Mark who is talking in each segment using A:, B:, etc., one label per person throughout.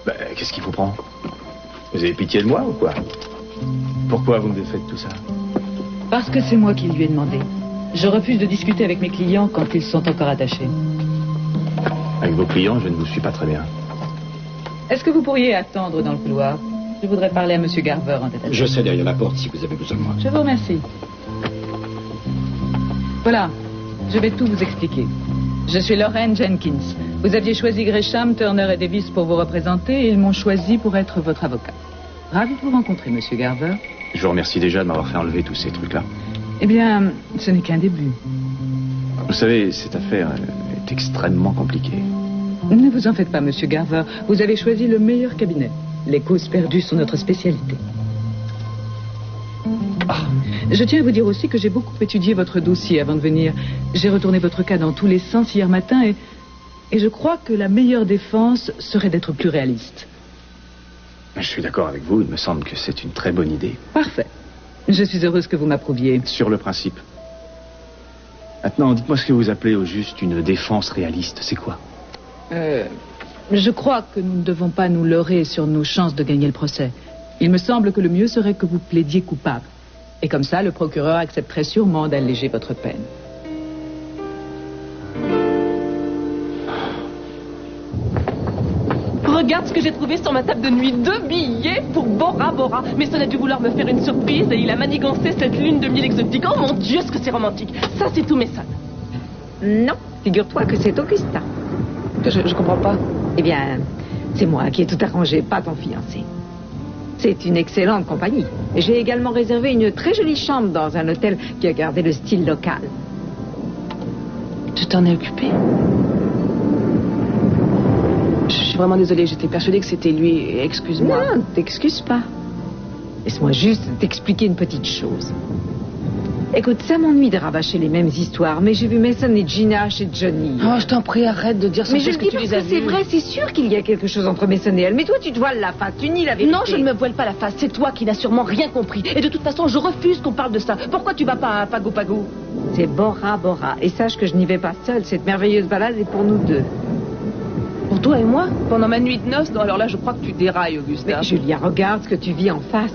A: Ben, qu'est-ce qui vous prend? Vous avez pitié de moi ou quoi? Pourquoi vous me faites tout ça?
B: Parce que c'est moi qui lui ai demandé. Je refuse de discuter avec mes clients quand ils sont encore attachés.
A: Avec vos clients, je ne vous suis pas très bien.
B: Est-ce que vous pourriez attendre dans le couloir? Je voudrais parler à Monsieur Garver en tête-à-tête.
C: Je sais derrière la porte si vous avez besoin de moi.
B: Je vous remercie. Voilà, je vais tout vous expliquer. Je suis Lorraine Jenkins. Vous aviez choisi Gresham, Turner et Davis pour vous représenter et ils m'ont choisi pour être votre avocat. Ravi de vous rencontrer, Monsieur Garver.
A: Je vous remercie déjà de m'avoir fait enlever tous ces trucs-là.
B: Eh bien, ce n'est qu'un début.
A: Vous savez, cette affaire est extrêmement compliquée.
B: Ne vous en faites pas, Monsieur Garver. Vous avez choisi le meilleur cabinet. Les causes perdues sont notre spécialité.
A: Ah.
B: Je tiens à vous dire aussi que j'ai beaucoup étudié votre dossier avant de venir. J'ai retourné votre cas dans tous les sens hier matin et je crois que la meilleure défense serait d'être plus réaliste.
A: Je suis d'accord avec vous. Il me semble que c'est une très bonne idée.
B: Parfait. Je suis heureuse que vous m'approuviez.
A: Sur le principe. Maintenant, dites-moi ce que vous appelez au juste une défense réaliste. C'est quoi?
B: Je crois que nous ne devons pas nous leurrer sur nos chances de gagner le procès. Il me semble que le mieux serait que vous plaidiez coupable. Et comme ça, le procureur accepterait sûrement d'alléger votre peine.
D: Regarde ce que j'ai trouvé sur ma table de nuit. 2 billets pour Bora Bora. Mason a dû vouloir me faire une surprise et il a manigancé cette lune de miel exotique. Oh mon Dieu, ce que c'est romantique. Ça, c'est tout Mason.
E: Non, figure-toi que c'est Augusta.
D: Je comprends pas.
E: Eh bien, c'est moi qui ai tout arrangé, pas ton fiancé. C'est une excellente compagnie. J'ai également réservé une très jolie chambre dans un hôtel qui a gardé le style local.
D: Tu t'en es occupé? Je suis vraiment désolée, j'étais persuadée que c'était lui. Excuse-moi.
E: Non, ne t'excuse pas. Laisse-moi juste t'expliquer une petite chose. Écoute, ça m'ennuie de rabâcher les mêmes histoires, mais j'ai vu Mason et Gina chez Johnny.
D: Oh, je t'en prie, arrête de dire ça.
E: Mais je le
D: que
E: dis
D: tu
E: parce
D: les as
E: que c'est
D: vus.
E: vrai, c'est sûr qu'il y a quelque chose entre Mason et elle. Mais toi, tu te voiles la face, tu nies la vérité.
D: Non, je ne me voile pas la face. C'est toi qui n'as sûrement rien compris. Et de toute façon, je refuse qu'on parle de ça. Pourquoi tu vas pas à Pago Pago?
E: C'est Bora Bora. Et sache que je n'y vais pas seule. Cette merveilleuse balade est pour nous deux.
D: Pour toi et moi? Pendant ma nuit de noces? Non, alors là, je crois que tu dérailles, Augusta.
E: Mais Julia, regarde ce que tu vis en face.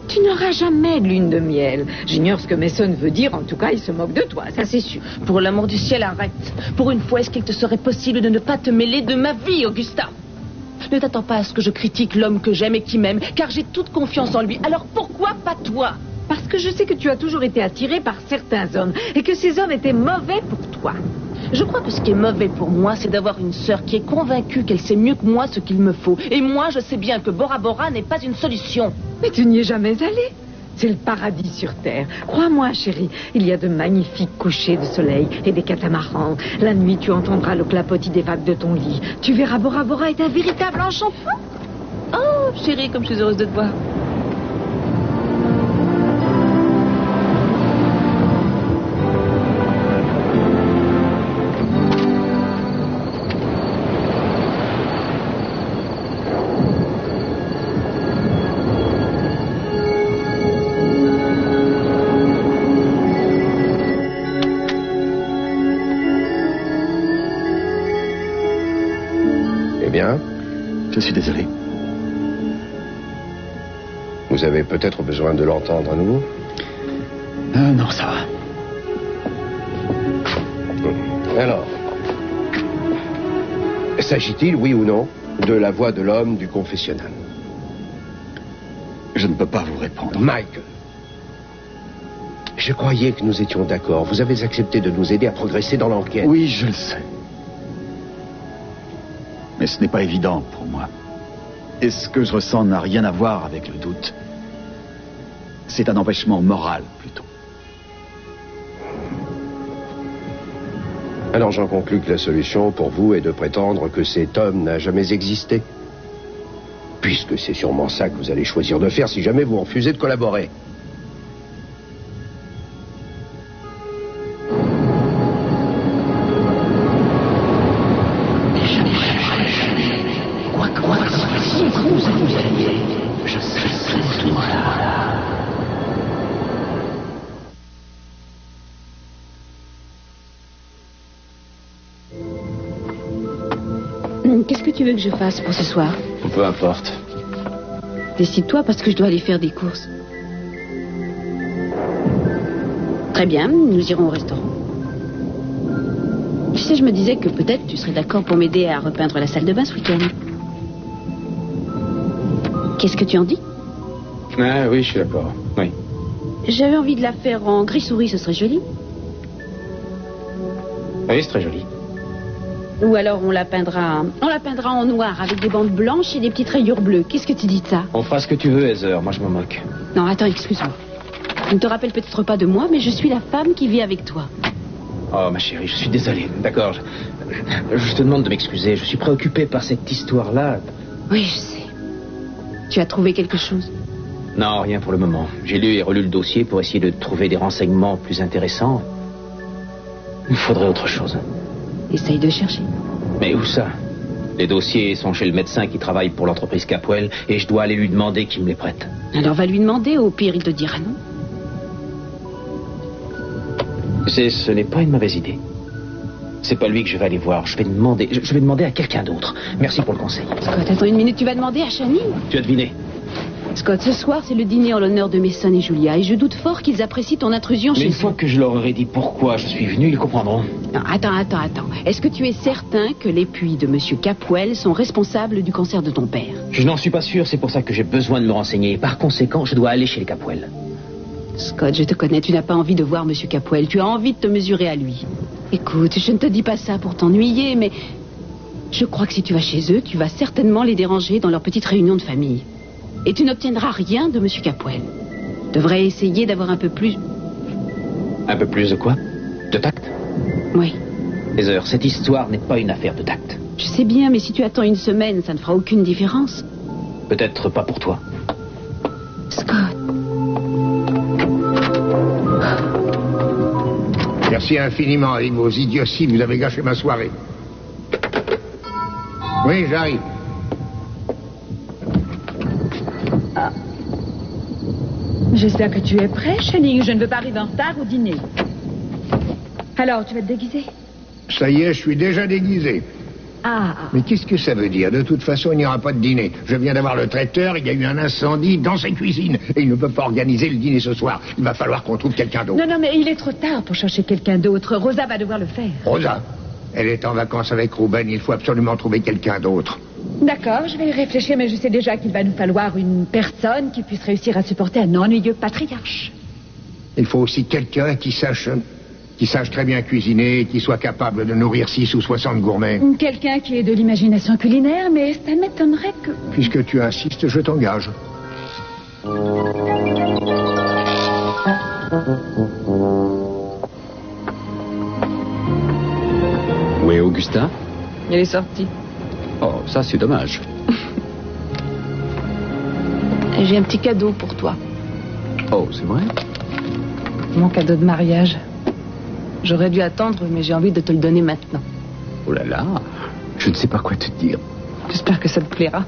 E: Tu n'auras jamais de lune de miel. J'ignore ce que Mason veut dire. En tout cas, il se moque de toi, ça c'est sûr.
D: Pour l'amour du ciel, arrête. Pour une fois, est-ce qu'il te serait possible de ne pas te mêler de ma vie, Augusta? Ne t'attends pas à ce que je critique l'homme que j'aime et qui m'aime, car j'ai toute confiance en lui. Alors pourquoi pas toi?
E: Parce que je sais que tu as toujours été attiré par certains hommes et que ces hommes étaient mauvais pour toi.
D: Je crois que ce qui est mauvais pour moi, c'est d'avoir une sœur qui est convaincue qu'elle sait mieux que moi ce qu'il me faut. Et moi, je sais bien que Bora Bora n'est pas une solution.
E: Mais tu n'y es jamais allé. C'est le paradis sur Terre. Crois-moi, chérie, il y a de magnifiques couchers de soleil et des catamarans. La nuit, tu entendras le clapotis des vagues de ton lit. Tu verras Bora Bora est un véritable enchantement.
D: Oh, chérie, comme je suis heureuse de te voir.
F: Je suis désolé.
G: Vous avez peut-être besoin de l'entendre à nouveau?
F: Non, ça va.
G: Alors, s'agit-il, oui ou non, de la voix de l'homme du confessionnal?
F: Je ne peux pas vous répondre.
G: Michael, je croyais que nous étions d'accord. Vous avez accepté de nous aider à progresser dans l'enquête.
F: Oui, je le sais. Mais ce n'est pas évident pour moi. Et ce que je ressens n'a rien à voir avec le doute. C'est un empêchement moral, plutôt.
G: Alors j'en conclus que la solution pour vous est de prétendre que cet homme n'a jamais existé. Puisque c'est sûrement ça que vous allez choisir de faire si jamais vous refusez de collaborer.
E: Qu'est-ce que tu
H: veux que je fasse pour ce soir?
A: Peu importe.
H: Décide-toi parce que je dois aller faire des courses. Très bien, nous irons au restaurant. Tu sais, je me disais que peut-être tu serais d'accord pour m'aider à repeindre la salle de bain ce week-end. Qu'est-ce que tu en dis?
A: Ah oui, je suis d'accord. Oui.
H: J'avais envie de la faire en gris souris, ce serait joli.
A: Oui, c'est très joli.
H: Ou alors on la peindra en noir avec des bandes blanches et des petites rayures bleues. Qu'est-ce que tu dis de ça?
A: On fera ce que tu veux, Heather. Moi, je m'en moque.
H: Non, attends, excuse-moi. Tu ne te rappelles peut-être pas de moi, mais je suis la femme qui vit avec toi.
A: Oh, ma chérie, je suis désolé. D'accord. Je te demande de m'excuser. Je suis préoccupé par cette histoire-là.
H: Oui, je sais. Tu as trouvé quelque chose?
A: Non, rien pour le moment. J'ai lu et relu le dossier pour essayer de trouver des renseignements plus intéressants. Il me faudrait autre chose.
H: Essaye de chercher.
A: Mais où ça? Les dossiers sont chez le médecin qui travaille pour l'entreprise Capwell et je dois aller lui demander qu'il me les prête.
H: Alors va lui demander, au pire il te dira non.
A: Tu sais, ce n'est pas une mauvaise idée. C'est pas lui que je vais aller voir. Je vais demander à quelqu'un d'autre. Merci pour le conseil.
H: Scott, attends une minute, tu vas demander à Channing?
A: Tu as deviné.
H: Scott, ce soir, c'est le dîner en l'honneur de Mason et Julia, et je doute fort qu'ils apprécient ton intrusion
A: Mais
H: chez
A: une
H: eux.
A: fois que je leur aurai dit pourquoi je suis venu, ils comprendront.
H: Non, attends. Est-ce que tu es certain que les puits de Monsieur Capwell sont responsables du cancer de ton père?
A: Je n'en suis pas sûr, c'est pour ça que j'ai besoin de me renseigner. Par conséquent, je dois aller chez les Capwell.
H: Scott, je te connais, tu n'as pas envie de voir Monsieur Capwell, tu as envie de te mesurer à lui. Écoute, je ne te dis pas ça pour t'ennuyer, mais je crois que si tu vas chez eux, tu vas certainement les déranger dans leur petite réunion de famille. Et tu n'obtiendras rien de Monsieur Capwell. Tu devrais essayer d'avoir un peu plus...
A: Un peu plus de quoi? De tact?
H: Oui.
A: Heather, cette histoire n'est pas une affaire de tact.
H: Je sais bien, mais si tu attends une semaine, ça ne fera aucune différence.
A: Peut-être pas pour toi.
H: Scott.
G: Merci infiniment. Avec vos idioties, vous avez gâché ma soirée. Oui, j'arrive.
E: J'espère que tu es prêt, Channing. Je ne veux pas arriver en retard au dîner. Alors, tu vas te déguiser?
G: Ça y est, je suis déjà déguisé.
E: Ah.
G: Mais qu'est-ce que ça veut dire? De toute façon, il n'y aura pas de dîner. Je viens d'avoir le traiteur, il y a eu un incendie dans ses cuisines. Et il ne peut pas organiser le dîner ce soir. Il va falloir qu'on trouve quelqu'un d'autre.
E: Non, mais il est trop tard pour chercher quelqu'un d'autre. Rosa va devoir le faire.
G: Rosa, elle est en vacances avec Ruben. Il faut absolument trouver quelqu'un d'autre.
E: D'accord, je vais y réfléchir, mais je sais déjà qu'il va nous falloir une personne qui puisse réussir à supporter un ennuyeux patriarche.
G: Il faut aussi quelqu'un qui sache très bien cuisiner et qui soit capable de nourrir 6 ou 60 gourmets.
E: Quelqu'un qui ait de l'imagination culinaire, mais ça m'étonnerait que...
G: Puisque tu insistes, je t'engage.
C: Où est Augusta?
B: Il est sorti.
C: Oh, ça c'est dommage.
D: J'ai un petit cadeau pour toi.
C: Oh, c'est vrai?
B: Mon cadeau de mariage. J'aurais dû attendre, mais j'ai envie de te le donner maintenant.
C: Oh là là, je ne sais pas quoi te dire.
B: J'espère que ça te plaira.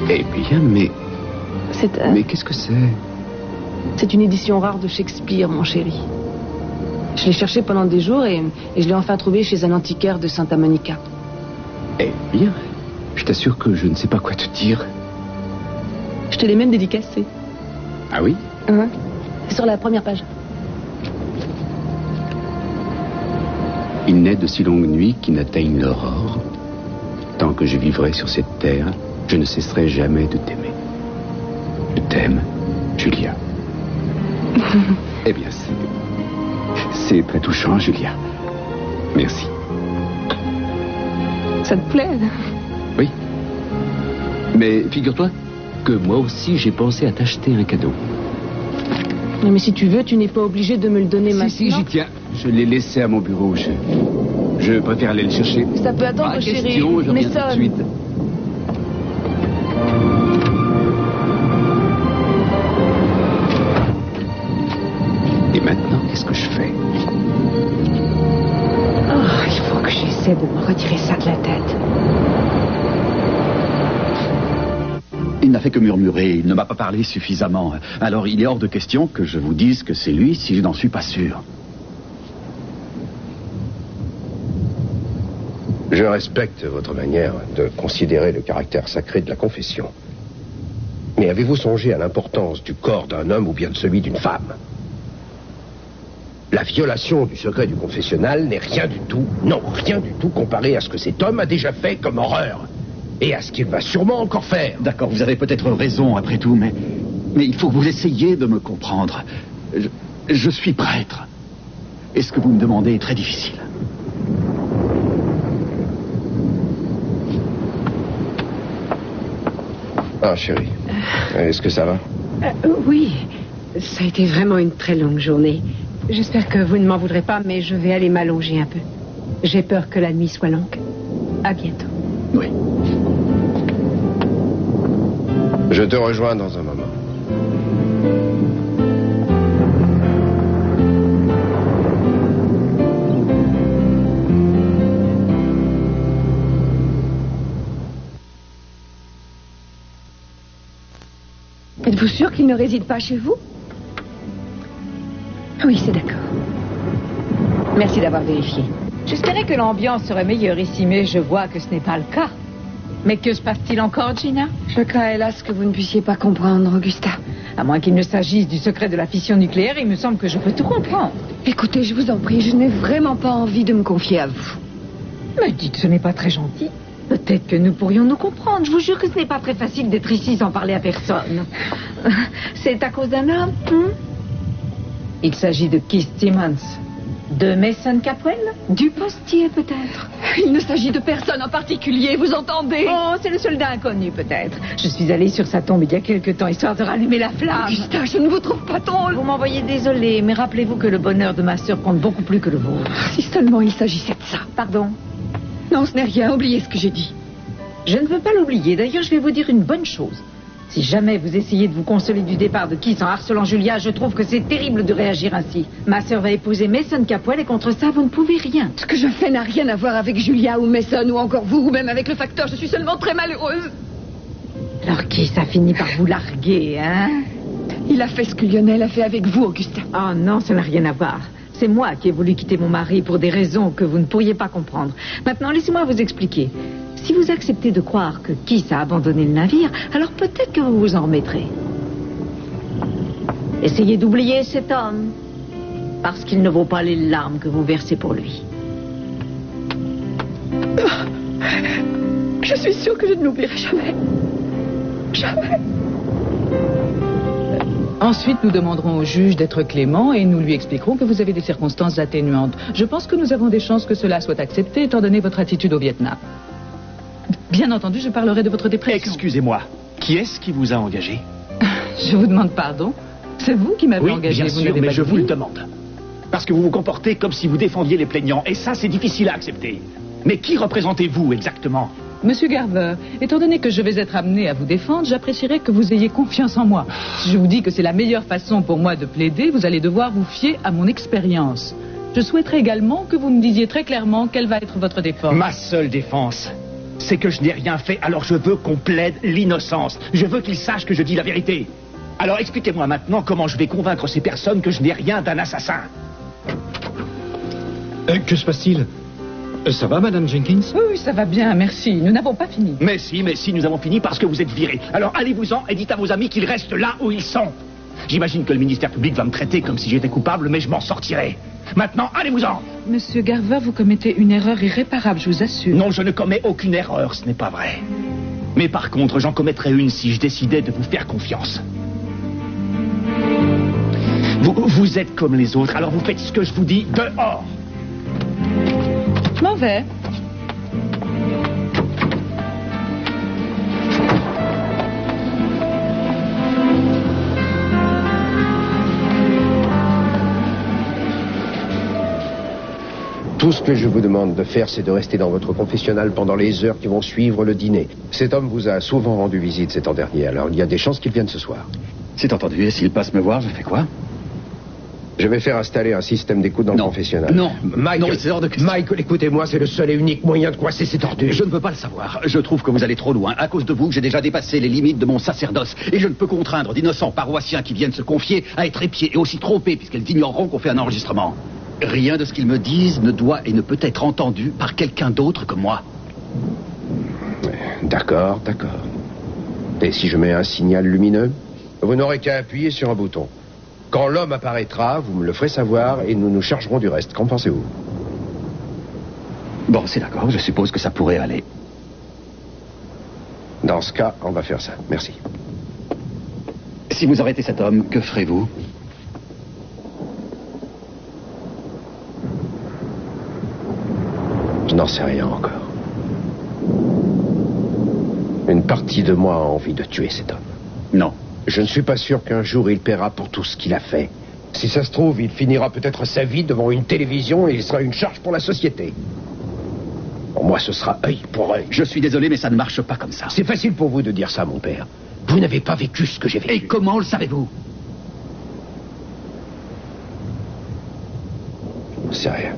C: Eh bien, mais
D: Mais
C: qu'est-ce que c'est?
D: c'est une édition rare de Shakespeare, mon chéri. Je l'ai cherché pendant des jours et je l'ai enfin trouvé chez un antiquaire de Santa Monica.
C: Eh bien, je t'assure que je ne sais pas quoi te dire.
D: Je te l'ai même dédicacé.
C: Ah oui?
D: C'est sur la première page.
C: Il n'est de si longues nuits qui n'atteignent l'aurore. Tant que je vivrai sur cette terre, je ne cesserai jamais de t'aimer. Je t'aime, Julia. Eh bien, c'est très touchant, Julia. Merci.
D: Ça te plaît?
C: Oui. Mais figure-toi que moi aussi, j'ai pensé à t'acheter un cadeau.
D: Non, mais si tu veux, tu n'es pas obligé de me le donner maintenant.
C: Si, j'y tiens. Je l'ai laissé à mon bureau. Je préfère aller le chercher.
D: Ça peut attendre,
C: Pas
D: chérie.
C: question, je reviens tout de suite. Et maintenant, qu'est-ce que je fais?
E: Oh, il faut que j'essaie de me retirer ça de la tête.
F: Il n'a fait que murmurer, il ne m'a pas parlé suffisamment. Alors il est hors de question que je vous dise que c'est lui si je n'en suis pas sûr.
G: Je respecte votre manière de considérer le caractère sacré de la confession. Mais avez-vous songé à l'importance du corps d'un homme ou bien de celui d'une femme? La violation du secret du confessionnal n'est rien du tout, non, rien du tout comparé à ce que cet homme a déjà fait comme horreur. Et à ce qu'il va sûrement encore faire.
F: D'accord, vous avez peut-être raison après tout, mais il faut que vous essayiez de me comprendre. Je suis prêtre. Et ce que vous me demandez est très difficile.
G: Ah, chérie, est-ce que ça va?
E: Oui, ça a été vraiment une très longue journée. J'espère que vous ne m'en voudrez pas, mais je vais aller m'allonger un peu. J'ai peur que la nuit soit longue. À bientôt.
F: Oui.
G: Je te rejoins dans un moment.
E: Êtes-vous sûr qu'il ne réside pas chez vous? Oui, c'est d'accord. Merci d'avoir vérifié. J'espérais que l'ambiance serait meilleure ici, mais je vois que ce n'est pas le cas.
B: Mais que se passe-t-il encore, Gina?
E: Je crains hélas que vous ne puissiez pas comprendre, Augusta.
B: À moins qu'il ne s'agisse du secret de la fission nucléaire, il me semble que je peux tout comprendre.
E: Écoutez, je vous en prie, je n'ai vraiment pas envie de me confier à vous.
B: Mais dites, ce n'est pas très gentil.
E: Peut-être que nous pourrions nous comprendre. Je vous jure que ce n'est pas très facile d'être ici sans parler à personne. C'est à cause d'un homme,
B: Il s'agit de Keith Simmons. De Mason Capwell?
E: Du postier, peut-être.
H: Il ne s'agit de personne en particulier, vous entendez?
B: Oh, c'est le soldat inconnu, peut-être. Je suis allée sur sa tombe il y a quelque temps, histoire de rallumer la flamme.
H: Augusta, je ne vous trouve pas drôle.
B: Vous m'envoyez désolée, mais rappelez-vous que le bonheur de ma sœur compte beaucoup plus que le vôtre.
H: Si seulement il s'agissait de ça.
B: Pardon?
H: Non, ce n'est rien, oubliez ce que j'ai dit.
B: Je ne veux pas l'oublier. D'ailleurs, je vais vous dire une bonne chose. Si jamais vous essayez de vous consoler du départ de Keith en harcelant Julia, je trouve que c'est terrible de réagir ainsi. Ma sœur va épouser Mason Capwell et contre ça, vous ne pouvez rien.
H: Ce que je fais n'a rien à voir avec Julia ou Mason ou encore vous ou même avec le facteur. Je suis seulement très malheureuse.
B: Alors Keith a fini par vous larguer, hein?
H: Il a fait ce que Lionel a fait avec vous, Augustin.
B: Oh non, ça n'a rien à voir. C'est moi qui ai voulu quitter mon mari pour des raisons que vous ne pourriez pas comprendre. Maintenant, laissez-moi vous expliquer. Si vous acceptez de croire que Keith a abandonné le navire, alors peut-être que vous vous en remettrez. Essayez d'oublier cet homme, parce qu'il ne vaut pas les larmes que vous versez pour lui.
H: Je suis sûre que je ne l'oublierai jamais. Jamais.
B: Ensuite, nous demanderons au juge d'être clément et nous lui expliquerons que vous avez des circonstances atténuantes. Je pense que nous avons des chances que cela soit accepté étant donné votre attitude au Vietnam. Bien entendu, je parlerai de votre dépression.
F: Excusez-moi, qui est-ce qui vous a engagé?
B: Je vous demande pardon. C'est vous qui m'avez engagé.
F: Oui, bien sûr, mais je vous le demande. Parce que vous vous comportez comme si vous défendiez les plaignants, et ça, c'est difficile à accepter. Mais qui représentez-vous exactement?
B: Monsieur Garver, étant donné que je vais être amené à vous défendre, j'apprécierais que vous ayez confiance en moi. Si je vous dis que c'est la meilleure façon pour moi de plaider, vous allez devoir vous fier à mon expérience. Je souhaiterais également que vous me disiez très clairement quelle va être votre défense.
F: Ma seule défense, c'est que je n'ai rien fait, alors je veux qu'on plaide l'innocence. Je veux qu'ils sachent que je dis la vérité. Alors expliquez-moi maintenant comment je vais convaincre ces personnes que je n'ai rien d'un assassin.
I: Que se passe-t-il? Ça va, Madame Jenkins?
B: Oui, ça va bien, merci. Nous n'avons pas fini.
F: Mais si, nous avons fini parce que vous êtes virés. Alors allez-vous-en et dites à vos amis qu'ils restent là où ils sont. J'imagine que le ministère public va me traiter comme si j'étais coupable, mais je m'en sortirai. Maintenant, allez-vous-en.
B: Monsieur Garver, vous commettez une erreur irréparable, je vous assure.
F: Non, je ne commets aucune erreur, ce n'est pas vrai. Mais par contre, j'en commettrais une si je décidais de vous faire confiance. Vous êtes comme les autres, alors vous faites ce que je vous dis dehors.
B: Je m'en vais.
G: Tout ce que je vous demande de faire, c'est de rester dans votre confessionnal pendant les heures qui vont suivre le dîner. Cet homme vous a souvent rendu visite ces temps derniers, alors il y a des chances qu'il vienne ce soir.
F: C'est entendu, et s'il passe me voir, je fais quoi?
G: Je vais faire installer un système d'écoute dans le confessionnal.
F: Non,
G: Michael,
F: non, c'est hors de question.
G: Michael, écoutez-moi, c'est le seul et unique moyen de coincer ces tortues.
F: Je ne veux pas le savoir. Je trouve que vous allez trop loin. À cause de vous, j'ai déjà dépassé les limites de mon sacerdoce. Et je ne peux contraindre d'innocents paroissiens qui viennent se confier à être épiés et aussi trompés, puisqu'elles ignoreront qu'on fait un enregistrement.
J: Rien de ce qu'ils me disent ne doit et ne peut être entendu par quelqu'un d'autre que moi.
G: D'accord. Et si je mets un signal lumineux? Vous n'aurez qu'à appuyer sur un bouton. Quand l'homme apparaîtra, vous me le ferez savoir et nous nous chargerons du reste. Qu'en pensez-vous?
J: Bon, c'est d'accord, je suppose que ça pourrait aller.
G: Dans ce cas, on va faire ça. Merci.
J: Si vous arrêtez cet homme, que ferez-vous?
G: Je n'en sais rien encore. Une partie de moi a envie de tuer cet homme.
J: Non.
G: Je ne suis pas sûr qu'un jour il paiera pour tout ce qu'il a fait. Si ça se trouve, il finira peut-être sa vie devant une télévision et il sera une charge pour la société. Pour moi, ce sera œil pour œil.
J: Je suis désolé, mais ça ne marche pas comme ça.
G: C'est facile pour vous de dire ça, mon père. Vous n'avez pas vécu ce que j'ai vécu.
J: Et comment le savez-vous?
G: Je ne sais rien.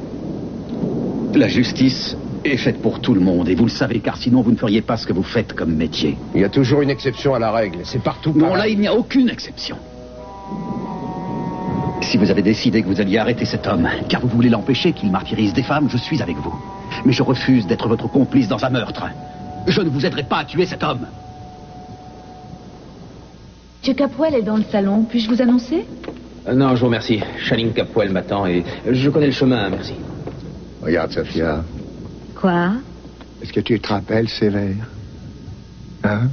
J: La justice est faite pour tout le monde, et vous le savez, car sinon vous ne feriez pas ce que vous faites comme métier.
G: Il y a toujours une exception à la règle. C'est partout pareil.
J: Non, là, il n'y a aucune exception. Si vous avez décidé que vous alliez arrêter cet homme, car vous voulez l'empêcher qu'il martyrise des femmes, je suis avec vous. Mais je refuse d'être votre complice dans un meurtre. Je ne vous aiderai pas à tuer cet homme.
H: Monsieur Capwell est dans le salon. Puis-je vous annoncer?
A: Non, je vous remercie. Channing Capwell m'attend et je connais le chemin, merci.
K: Regarde, Sophia.
H: Quoi?
K: Est-ce que tu te rappelles, Sévère? Hein?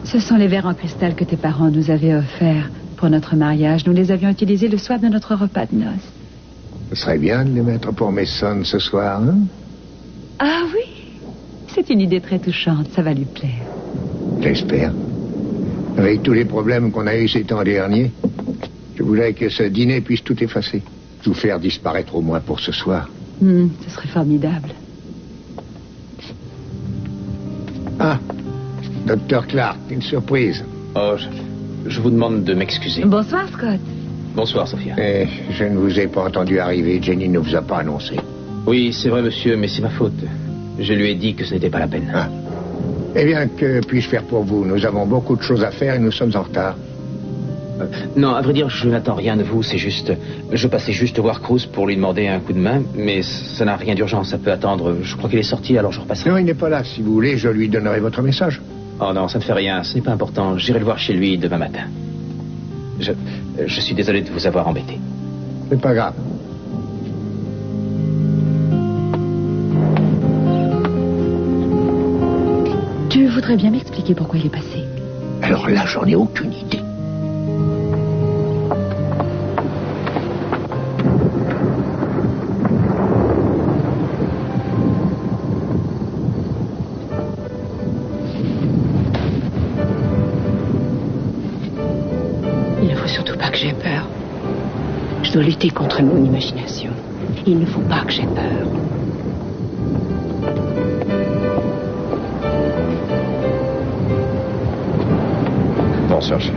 B: Ce sont les verres en cristal que tes parents nous avaient offerts pour notre mariage. Nous les avions utilisés le soir de notre repas de noces.
K: Ce serait bien de les mettre pour mes sons ce soir, hein?
B: Ah oui, c'est une idée très touchante, ça va lui plaire.
K: J'espère. Avec tous les problèmes qu'on a eus ces temps derniers, je voulais que ce dîner puisse tout effacer. Tout faire disparaître au moins pour ce soir.
B: Ce serait formidable.
K: Ah, Dr. Clark, une surprise.
A: Oh, je vous demande de m'excuser.
B: Bonsoir, Scott.
A: Bonsoir, Sophia.
K: Je ne vous ai pas entendu arriver. Jenny ne vous a pas annoncé.
A: Oui, c'est vrai, monsieur, mais c'est ma faute. Je lui ai dit que ce n'était pas la peine.
K: Ah. Eh bien, que puis-je faire pour vous? Nous avons beaucoup de choses à faire et nous sommes en retard.
A: Non, à vrai dire, je n'attends rien de vous, c'est juste... Je passais juste voir Cruz pour lui demander un coup de main, mais ça n'a rien d'urgent, ça peut attendre. Je crois qu'il est sorti, alors je repasserai.
K: Non, il n'est pas là. Si vous voulez, je lui donnerai votre message.
A: Oh non, ça ne fait rien, ce n'est pas important. J'irai le voir chez lui demain matin. Je suis désolé de vous avoir embêté.
K: C'est pas grave.
B: Tu voudrais bien m'expliquer pourquoi il est passé?
K: Alors là, j'en ai aucune idée.
H: Il ne faut surtout pas que j'aie peur. Je dois lutter contre mon imagination. Il ne faut pas que j'aie peur.
G: Bonsoir, chérie.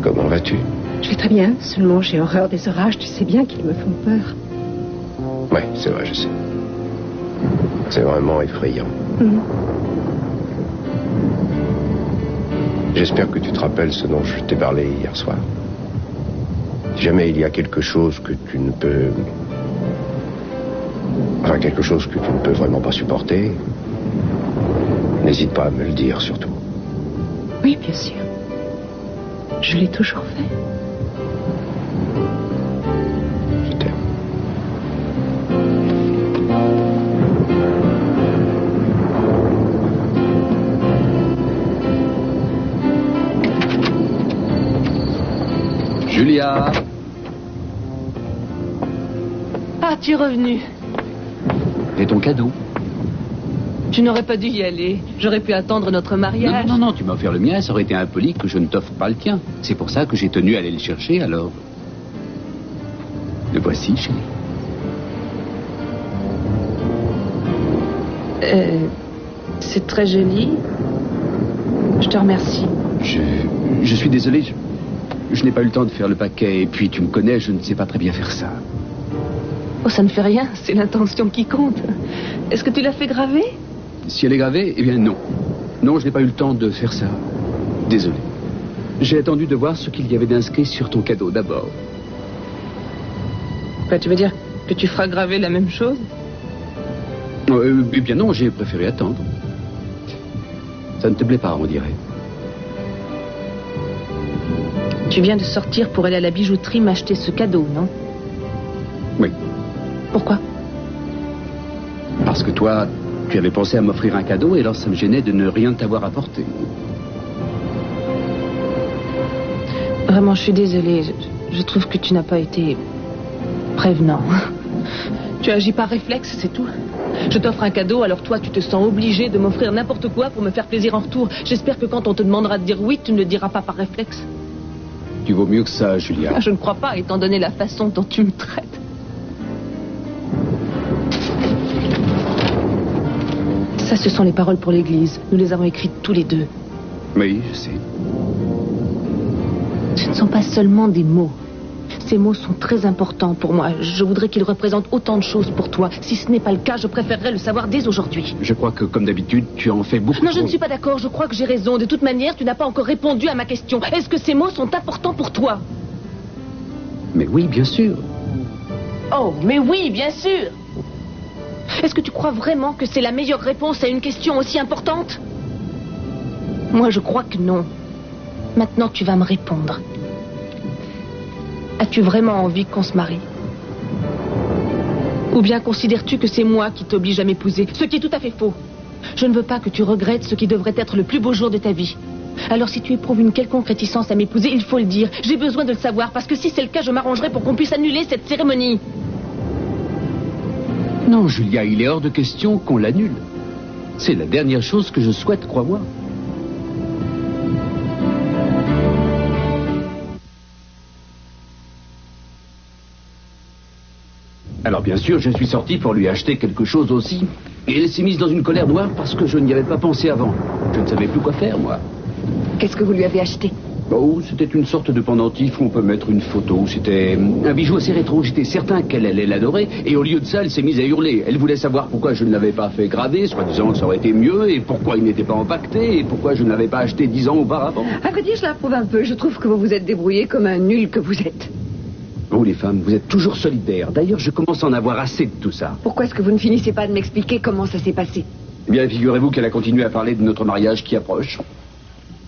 G: Comment vas-tu?
H: Je vais très bien, seulement j'ai horreur des orages. Tu sais bien qu'ils me font peur.
G: Oui, c'est vrai, je sais. C'est vraiment effrayant. J'espère que tu te rappelles ce dont je t'ai parlé hier soir. Si jamais il y a quelque chose que tu ne peux... Enfin, quelque chose que tu ne peux vraiment pas supporter, n'hésite pas à me le dire, surtout.
H: Oui, bien sûr. Je l'ai toujours fait.
G: Je t'aime.
J: Julia.
D: Ah, tu es revenu.
J: Et ton cadeau?
D: Tu n'aurais pas dû y aller. J'aurais pu attendre notre mariage.
C: Non, tu m'as offert le mien, ça aurait été impoli que je ne t'offre pas le tien. C'est pour ça que j'ai tenu à aller le chercher, alors. Le voici, chérie.
D: C'est très joli. Je te remercie.
C: Je suis désolé, je n'ai pas eu le temps de faire le paquet, et puis tu me connais, je ne sais pas très bien faire ça.
D: Oh, ça ne fait rien. C'est l'intention qui compte. Est-ce que tu l'as fait graver?
C: Si elle est gravée, eh bien non. Non, je n'ai pas eu le temps de faire ça. Désolé. J'ai attendu de voir ce qu'il y avait d'inscrit sur ton cadeau d'abord.
D: Bah, tu veux dire que tu feras graver la même chose?
C: Eh bien non, j'ai préféré attendre. Ça ne te plaît pas, on dirait.
D: Tu viens de sortir pour aller à la bijouterie m'acheter ce cadeau, non?
C: Oui.
D: Pourquoi?
C: Parce que toi, tu avais pensé à m'offrir un cadeau et alors ça me gênait de ne rien t'avoir apporté.
D: Vraiment, je suis désolée. Je trouve que tu n'as pas été prévenant. Tu agis par réflexe, c'est tout. Je t'offre un cadeau, alors toi, tu te sens obligé de m'offrir n'importe quoi pour me faire plaisir en retour. J'espère que quand on te demandera de dire oui, tu ne le diras pas par réflexe.
C: Tu vaux mieux que ça, Julia.
D: Je ne crois pas, étant donné la façon dont tu me traites. Ça, ce sont les paroles pour l'église. Nous les avons écrites tous les deux.
C: Oui, je sais.
D: Ce ne sont pas seulement des mots. Ces mots sont très importants pour moi. Je voudrais qu'ils représentent autant de choses pour toi. Si ce n'est pas le cas, je préférerais le savoir dès aujourd'hui.
C: Je crois que, comme d'habitude, tu en fais beaucoup.
D: Non, je ne suis pas d'accord. Je crois que j'ai raison. De toute manière, tu n'as pas encore répondu à ma question. Est-ce que ces mots sont importants pour toi?
C: Mais oui, bien sûr.
D: Oh, mais oui, bien sûr. Est-ce que tu crois vraiment que c'est la meilleure réponse à une question aussi importante? Moi, je crois que non. Maintenant, tu vas me répondre. As-tu vraiment envie qu'on se marie? Ou bien considères-tu que c'est moi qui t'oblige à m'épouser? Ce qui est tout à fait faux. Je ne veux pas que tu regrettes ce qui devrait être le plus beau jour de ta vie. Alors si tu éprouves une quelconque réticence à m'épouser, il faut le dire. J'ai besoin de le savoir, parce que si c'est le cas, je m'arrangerai pour qu'on puisse annuler cette cérémonie.
C: Non, Julia, il est hors de question qu'on l'annule. C'est la dernière chose que je souhaite, crois-moi. Alors bien sûr, je suis sorti pour lui acheter quelque chose aussi. Et elle s'est mise dans une colère noire parce que je n'y avais pas pensé avant. Je ne savais plus quoi faire, moi.
H: Qu'est-ce que vous lui avez acheté?
C: Oh, c'était une sorte de pendentif où on peut mettre une photo. C'était un bijou assez rétro. J'étais certain qu'elle allait l'adorer. Et au lieu de ça, elle s'est mise à hurler. Elle voulait savoir pourquoi je ne l'avais pas fait graver, soi-disant que ça aurait été mieux, et pourquoi il n'était pas empaqueté, et pourquoi je ne l'avais pas acheté 10 ans auparavant.
H: À vrai dire, je l'approuve un peu. Je trouve que vous vous êtes débrouillé comme un nul que vous êtes.
C: Vous, les femmes, vous êtes toujours solidaires. D'ailleurs, je commence à en avoir assez de tout ça.
H: Pourquoi est-ce que vous ne finissez pas de m'expliquer comment ça s'est passé?
C: Eh bien, figurez-vous qu'elle a continué à parler de notre mariage qui approche.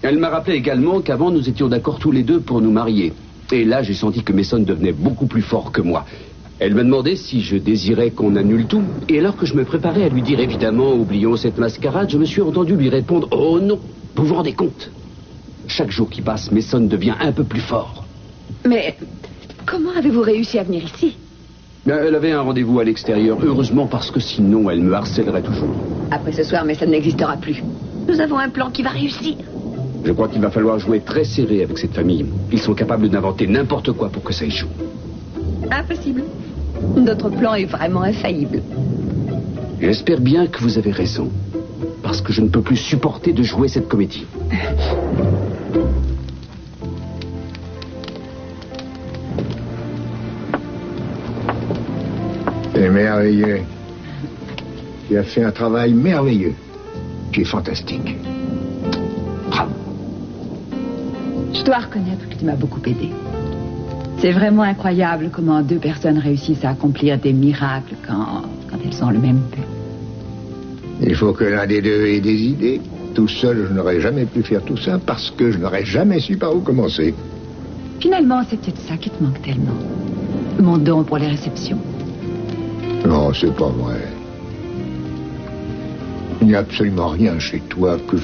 C: Elle m'a rappelé également qu'avant, nous étions d'accord tous les deux pour nous marier. Et là, j'ai senti que Mason devenait beaucoup plus fort que moi. Elle m'a demandé si je désirais qu'on annule tout. Et alors que je me préparais à lui dire, évidemment, oublions cette mascarade, je me suis entendu lui répondre, oh non, vous vous rendez compte? Chaque jour qui passe, Mason devient un peu plus fort.
H: Mais comment avez-vous réussi à venir ici?
C: Elle avait un rendez-vous à l'extérieur, heureusement, parce que sinon, elle me harcèlerait toujours.
H: Après ce soir, Mason n'existera plus. Nous avons un plan qui va réussir.
C: Je crois qu'il va falloir jouer très serré avec cette famille. Ils sont capables d'inventer n'importe quoi pour que ça échoue.
H: Impossible. Notre plan est vraiment infaillible.
C: J'espère bien que vous avez raison. Parce que je ne peux plus supporter de jouer cette comédie.
K: C'est merveilleux. Tu as fait un travail merveilleux. Tu es fantastique. Bravo.
L: Je dois reconnaître que tu m'as beaucoup aidé. C'est vraiment incroyable comment deux personnes réussissent à accomplir des miracles quand elles ont le même but.
K: Il faut que l'un des deux ait des idées. Tout seul, je n'aurais jamais pu faire tout ça parce que je n'aurais jamais su par où commencer.
L: Finalement, c'est peut-être ça qui te manque tellement. Mon don pour les réceptions.
K: Non, c'est pas vrai. Il n'y a absolument rien chez toi que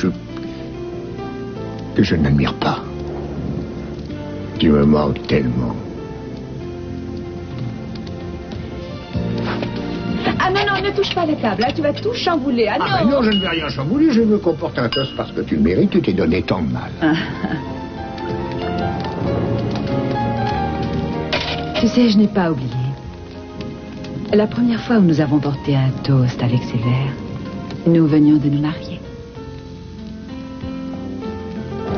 K: je n'admire pas. Tu me manques tellement.
L: Ah non, non, ne touche pas les tables, là, tu vas tout chambouler. Ah non,
K: ben non, je ne vais rien chambouler, je me comporte un toast parce que tu le mérites, tu t'es donné tant de mal.
L: Tu sais, je n'ai pas oublié. La première fois où nous avons porté un toast avec ces verres, nous venions de nous marier.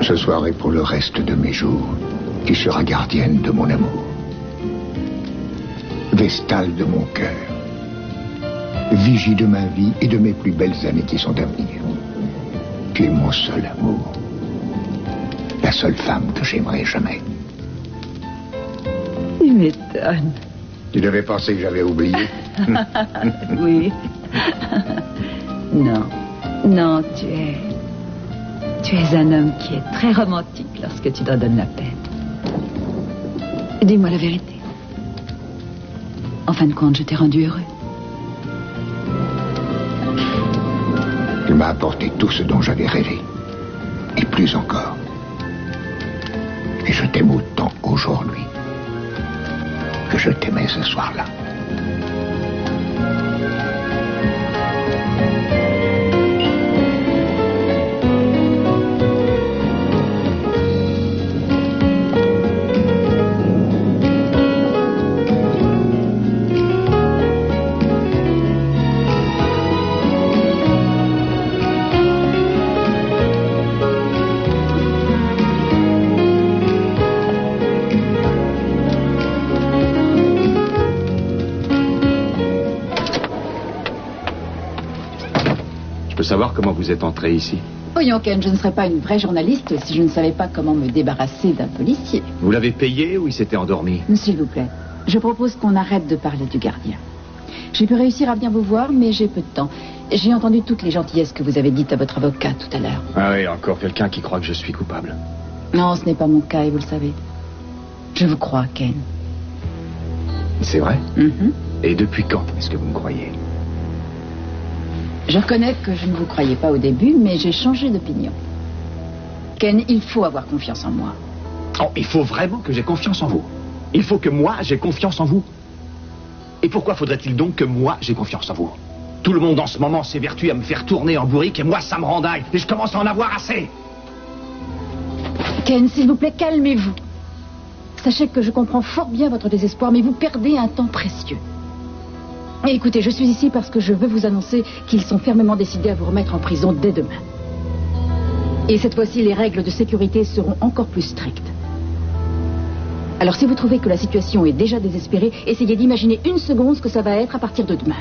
K: Ce soir et pour le reste de mes jours, tu seras gardienne de mon amour. Vestale de mon cœur. vigie de ma vie et de mes plus belles années qui sont à venir. Tu es mon seul amour. La seule femme que j'aimerai jamais.
E: Tu m'étonnes.
K: Tu devais penser que j'avais oublié.
L: Oui. Non. Non, tu es un homme qui est très romantique lorsque tu t'en donnes la peine. Dis-moi la vérité. En fin de compte, je t'ai rendu heureux.
K: Tu m'as apporté tout ce dont j'avais rêvé. Et plus encore. Et je t'aime autant aujourd'hui que je t'aimais ce soir-là.
C: Savoir comment vous êtes entré ici.
L: Voyons, Ken, je ne serais pas une vraie journaliste si je ne savais pas comment me débarrasser d'un policier.
F: Vous l'avez payé ou il s'était endormi?
L: S'il vous plaît, je propose qu'on arrête de parler du gardien. J'ai pu réussir à venir vous voir, mais j'ai peu de temps. J'ai entendu toutes les gentillesses que vous avez dites à votre avocat tout à l'heure.
F: Ah oui, encore quelqu'un qui croit que je suis coupable.
L: Non, ce n'est pas mon cas et vous le savez. Je vous crois, Ken.
F: C'est vrai? Et depuis quand est-ce que vous me croyez?
L: Je reconnais que je ne vous croyais pas au début, mais j'ai changé d'opinion. Ken, il faut avoir confiance en moi.
F: Oh, il faut vraiment que j'ai confiance en vous. Il faut que moi, j'ai confiance en vous. Et pourquoi faudrait-il donc que moi, j'ai confiance en vous? Tout le monde en ce moment s'évertue à me faire tourner en bourrique et moi, ça me rend dingue. Et je commence à en avoir assez.
L: Ken, s'il vous plaît, calmez-vous. Sachez que je comprends fort bien votre désespoir, mais vous perdez un temps précieux. Et écoutez, je suis ici parce que je veux vous annoncer qu'ils sont fermement décidés à vous remettre en prison dès demain. Et cette fois-ci, les règles de sécurité seront encore plus strictes. Alors si vous trouvez que la situation est déjà désespérée, essayez d'imaginer une seconde ce que ça va être à partir de demain.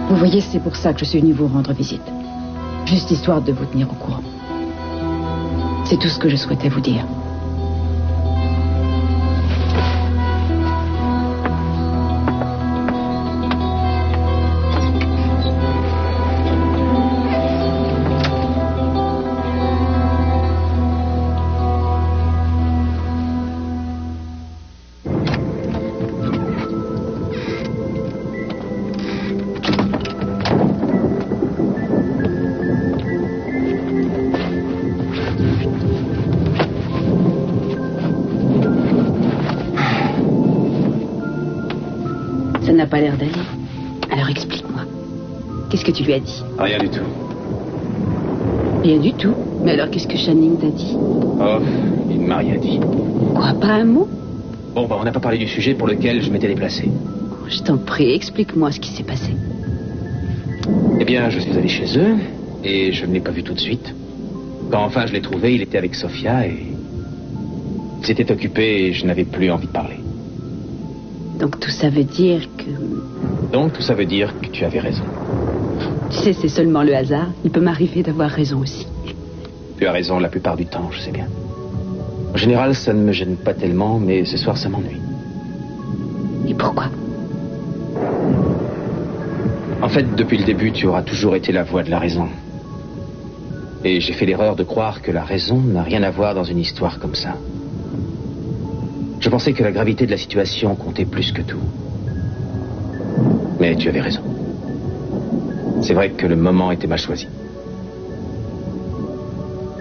L: Vous voyez, c'est pour ça que je suis venue vous rendre visite. Juste histoire de vous tenir au courant. C'est tout ce que je souhaitais vous dire. N'a pas l'air d'aller. Alors explique-moi. Qu'est-ce que tu lui as dit?
A: Rien du tout.
H: Rien du tout. Mais alors qu'est-ce que Channing t'a dit?
A: Oh, il ne m'a rien dit.
H: Quoi, pas un mot?
A: Bon, on n'a pas parlé du sujet pour lequel je m'étais déplacé.
H: Oh, je t'en prie, explique-moi ce qui s'est passé.
A: Eh bien, je suis allé chez eux et je ne l'ai pas vu tout de suite. Quand enfin je l'ai trouvé, il était avec Sophia et il s'était occupé et je n'avais plus envie de parler.
H: Donc tout ça veut dire que...
A: Donc tout ça veut dire que tu avais raison.
H: Tu sais, c'est seulement le hasard. Il peut m'arriver d'avoir raison aussi.
A: Tu as raison la plupart du temps, je sais bien. En général, ça ne me gêne pas tellement, mais ce soir, ça m'ennuie.
H: Et pourquoi?
A: En fait, depuis le début, tu auras toujours été la voix de la raison. Et j'ai fait l'erreur de croire que la raison n'a rien à voir dans une histoire comme ça. Je pensais que la gravité de la situation comptait plus que tout. Mais tu avais raison. C'est vrai que le moment était mal choisi.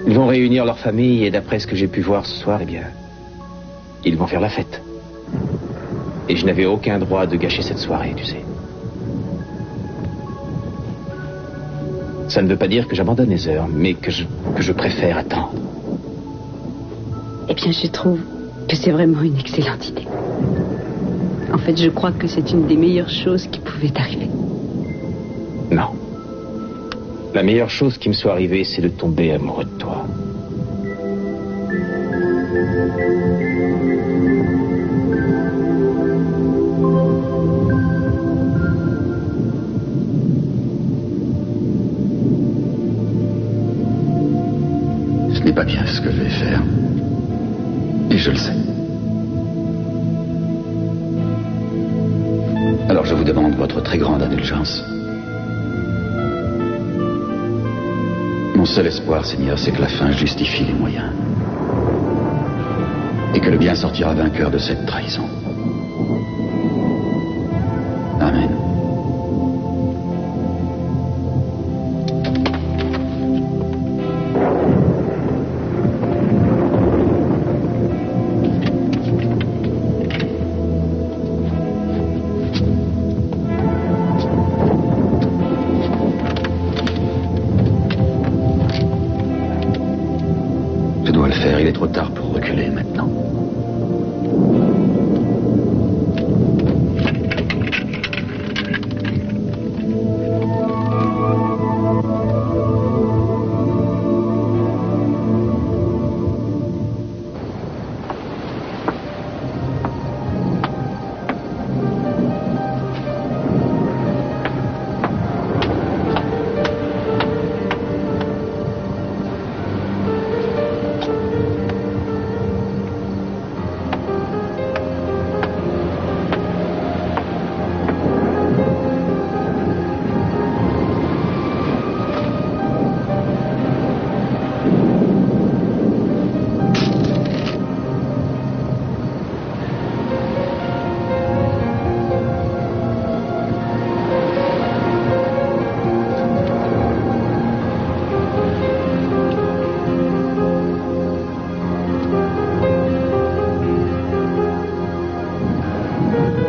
A: Ils vont réunir leur famille et d'après ce que j'ai pu voir ce soir, eh bien, ils vont faire la fête. Et je n'avais aucun droit de gâcher cette soirée, tu sais. Ça ne veut pas dire que j'abandonne les heures, mais que je préfère attendre.
H: Eh bien, je trouve que c'est vraiment une excellente idée. En fait, je crois que c'est une des meilleures choses qui pouvaient arriver.
A: Non. La meilleure chose qui me soit arrivée, c'est de tomber amoureux de toi.
J: Ce n'est pas bien ce que je vais faire. Et je le sais. Alors je vous demande votre très grande indulgence. Mon seul espoir, Seigneur, c'est que la fin justifie les moyens. Et que le bien sortira vainqueur de cette trahison. Amen. Je dois le faire, il est trop tard pour reculer maintenant.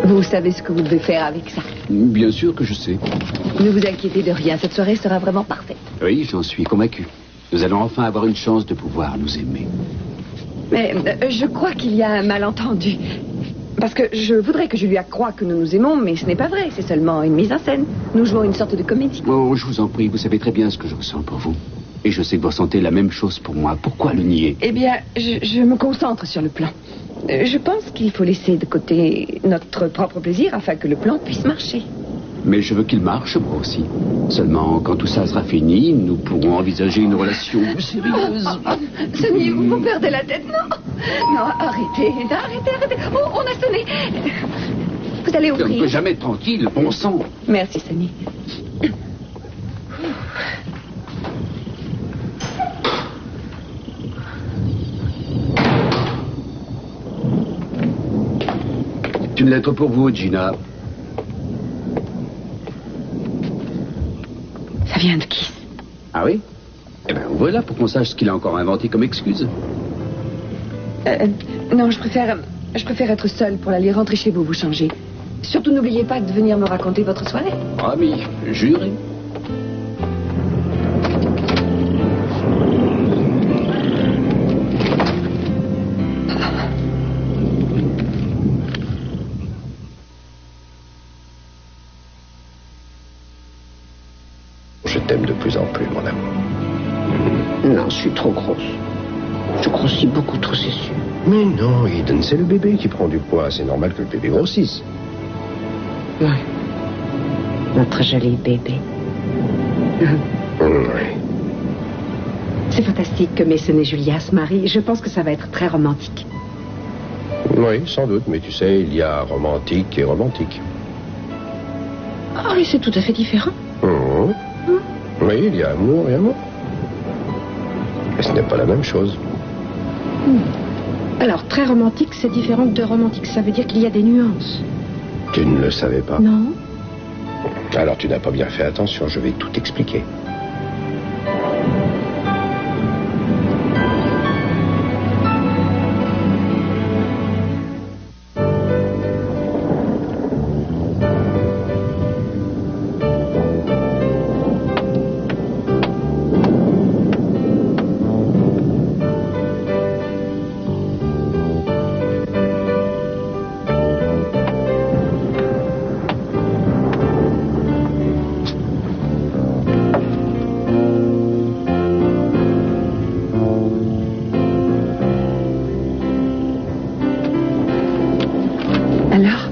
M: Vous savez ce que vous devez faire avec ça.
C: Bien sûr que je sais.
M: Ne vous inquiétez de rien, cette soirée sera vraiment parfaite.
C: Oui, j'en suis convaincu. Nous allons enfin avoir une chance de pouvoir nous aimer.
M: Mais je crois qu'il y a un malentendu. Parce que je voudrais que Julia croie que nous nous aimons, mais ce n'est pas vrai, c'est seulement une mise en scène. Nous jouons une sorte de comédie.
C: Oh, je vous en prie, vous savez très bien ce que je ressens pour vous. Et je sais que vous ressentez la même chose pour moi. Pourquoi le nier?
M: Eh bien, je me concentre sur le plan. Je pense qu'il faut laisser de côté notre propre plaisir afin que le plan puisse marcher.
C: Mais je veux qu'il marche, moi aussi. Seulement, quand tout ça sera fini, nous pourrons envisager une relation plus sérieuse.
M: Sonny, vous perdez la tête, non? Non, arrêtez. Oh, on a sonné. Vous allez ouvrir.
C: On ne peut jamais être tranquille, bon sang.
M: Merci, Sonny.
C: Une lettre pour vous, Gina.
M: Ça vient de qui?
C: Ah oui? Eh bien, voilà pour qu'on sache ce qu'il a encore inventé comme excuse.
M: Non, je préfère être seule pour la lire. Rentrez chez vous, vous changez. Surtout, n'oubliez pas de venir me raconter votre soirée.
C: Ami, juré.
G: Je t'aime de plus en plus, mon amour.
N: Non, je suis trop grosse. Je grossis beaucoup trop, c'est sûr.
G: Mais non, Eden, c'est le bébé qui prend du poids. C'est normal que le bébé grossisse.
N: Oui. Notre joli bébé.
G: Oui.
N: C'est fantastique que Mason et Julia se marient. Je pense que ça va être très romantique.
G: Oui, sans doute, mais tu sais, il y a romantique et romantique.
N: Ah oui, c'est tout à fait différent.
G: Oui, il y a amour et amour. Mais ce n'est pas la même chose.
N: Alors, très romantique, c'est différent de romantique. Ça veut dire qu'il y a des nuances.
G: Tu ne le savais pas?
N: Non.
G: Alors tu n'as pas bien fait attention, je vais tout expliquer.
M: Alors,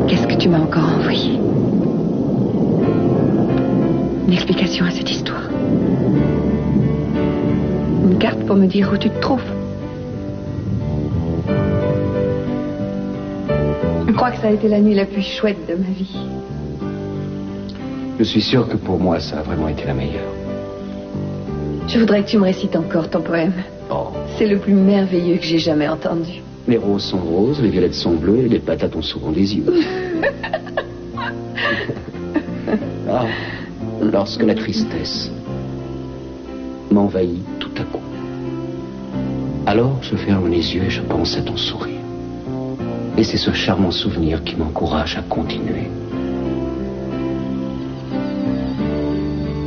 M: qu'est-ce que tu m'as encore envoyé? Une explication à cette histoire. Une carte pour me dire où tu te trouves. Je crois que ça a été la nuit la plus chouette de ma vie.
C: Je suis sûr que pour moi, ça a vraiment été la meilleure.
M: Je voudrais que tu me récites encore ton poème.
C: Oh.
M: C'est le plus merveilleux que j'ai jamais entendu.
C: Les roses sont roses, les violettes sont bleues et les patates ont souvent des yeux. Ah, lorsque la tristesse m'envahit tout à coup, alors je ferme les yeux et je pense à ton sourire. Et c'est ce charmant souvenir qui m'encourage à continuer.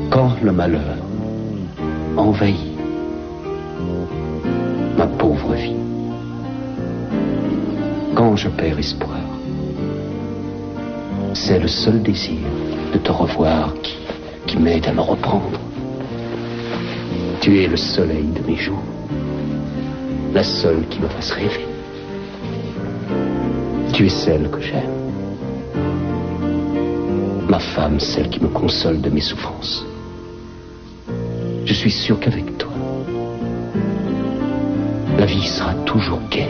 C: Quand le malheur envahit ma pauvre vie, quand je perds espoir, c'est le seul désir de te revoir qui m'aide à me reprendre. Tu es le soleil de mes jours, la seule qui me fasse rêver. Tu es celle que j'aime, ma femme, celle qui me console de mes souffrances. Je suis sûr qu'avec toi, la vie sera toujours gaie.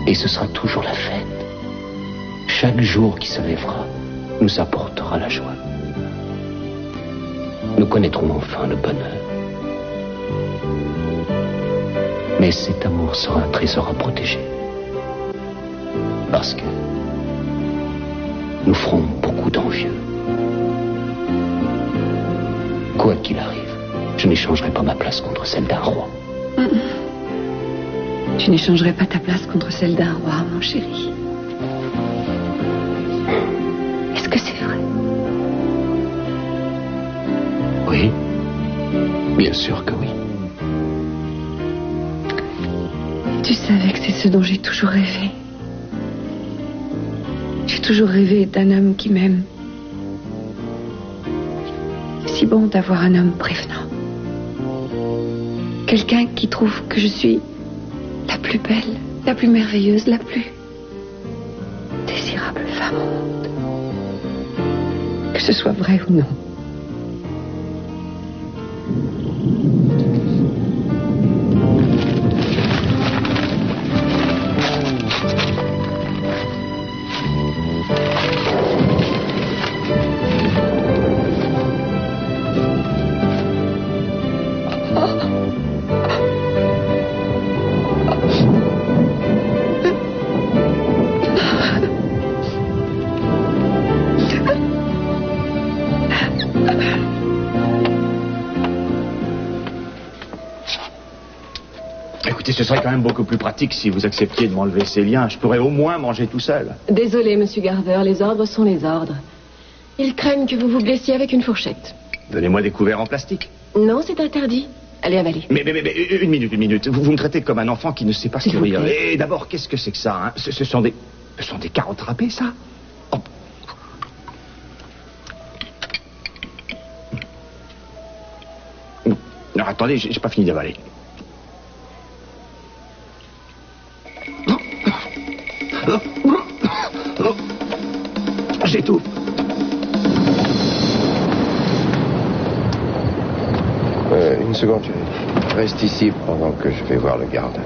C: Et ce sera toujours la fête. Chaque jour qui se lèvera nous apportera la joie. Nous connaîtrons enfin le bonheur. Mais cet amour sera un trésor à protéger. Parce que nous ferons beaucoup d'envieux. Quoi qu'il arrive, je n'échangerai pas ma place contre celle d'un roi.
M: Tu n'échangerais pas ta place contre celle d'un roi, mon chéri. Est-ce que c'est vrai?
C: Oui, bien sûr que oui.
M: Tu savais que c'est ce dont j'ai toujours rêvé. J'ai toujours rêvé d'un homme qui m'aime. C'est si bon d'avoir un homme prévenant. Quelqu'un qui trouve que je suis la plus belle, la plus merveilleuse, la plus désirable femme au monde. Que ce soit vrai ou non.
F: Ce serait quand même beaucoup plus pratique si vous acceptiez de m'enlever ces liens. Je pourrais au moins manger tout seul.
D: Désolé, monsieur Garver, les ordres sont les ordres. Ils craignent que vous vous blessiez avec une fourchette.
F: Donnez-moi des couverts en plastique.
D: Non, c'est interdit. Allez, avalez.
F: Mais une minute. Vous me traitez comme un enfant qui ne sait pas sourire. Et d'abord, qu'est-ce que c'est que ça, hein? Ce sont des carottes râpées, ça? Oh. Non, attendez, j'ai pas fini d'avaler. J'ai tout.
G: Une seconde, je reste ici pendant que je vais voir le garde.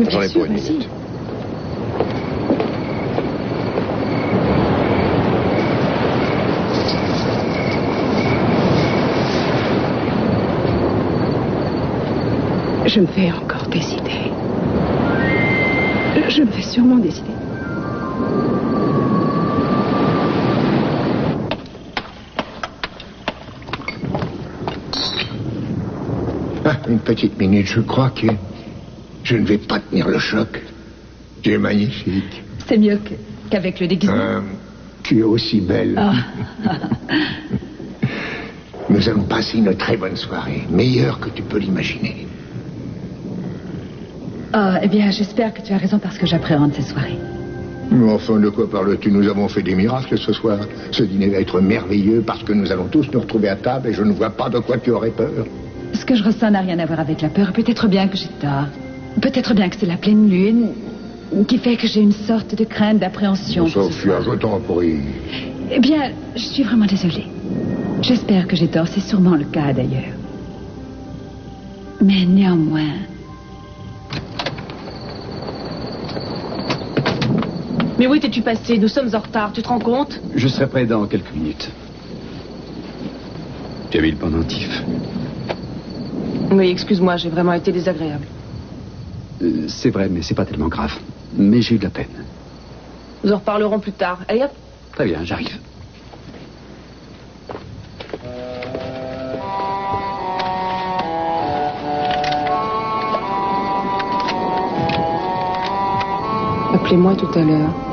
G: J'en ai pour une minute.
H: Je me fais encore décider. Je me fais sûrement décider.
K: Une petite minute, je crois que je ne vais pas tenir le choc. Tu es magnifique.
B: C'est mieux qu'avec le déguisement.
K: Tu es aussi belle. Nous allons passer une très bonne soirée, meilleure que tu peux l'imaginer.
B: Eh bien, j'espère que tu as raison parce que j'appréhende ces soirées.
K: Mais enfin, de quoi parles-tu? Nous avons fait des miracles ce soir. Ce dîner va être merveilleux parce que nous allons tous nous retrouver à table et je ne vois pas de quoi tu aurais peur.
B: Ce que je ressens n'a rien à voir avec la peur. Peut-être bien que j'ai tort. Peut-être bien que c'est la pleine lune qui fait que j'ai une sorte de crainte, d'appréhension.
K: Sophia, je t'en prie.
B: Eh bien, je suis vraiment désolée. J'espère que j'ai tort. C'est sûrement le cas, d'ailleurs.
M: Mais néanmoins...
D: Mais où étais-tu passé? Nous sommes en retard, tu te rends compte?
C: Je serai prêt dans quelques minutes. Tu as mis le pendentif?
D: Oui, excuse-moi, j'ai vraiment été désagréable.
C: C'est vrai, mais c'est pas tellement grave. Mais j'ai eu de la peine.
D: Nous en reparlerons plus tard. Allez hop.
C: Très bien, j'arrive.
D: Appelez-moi tout à l'heure.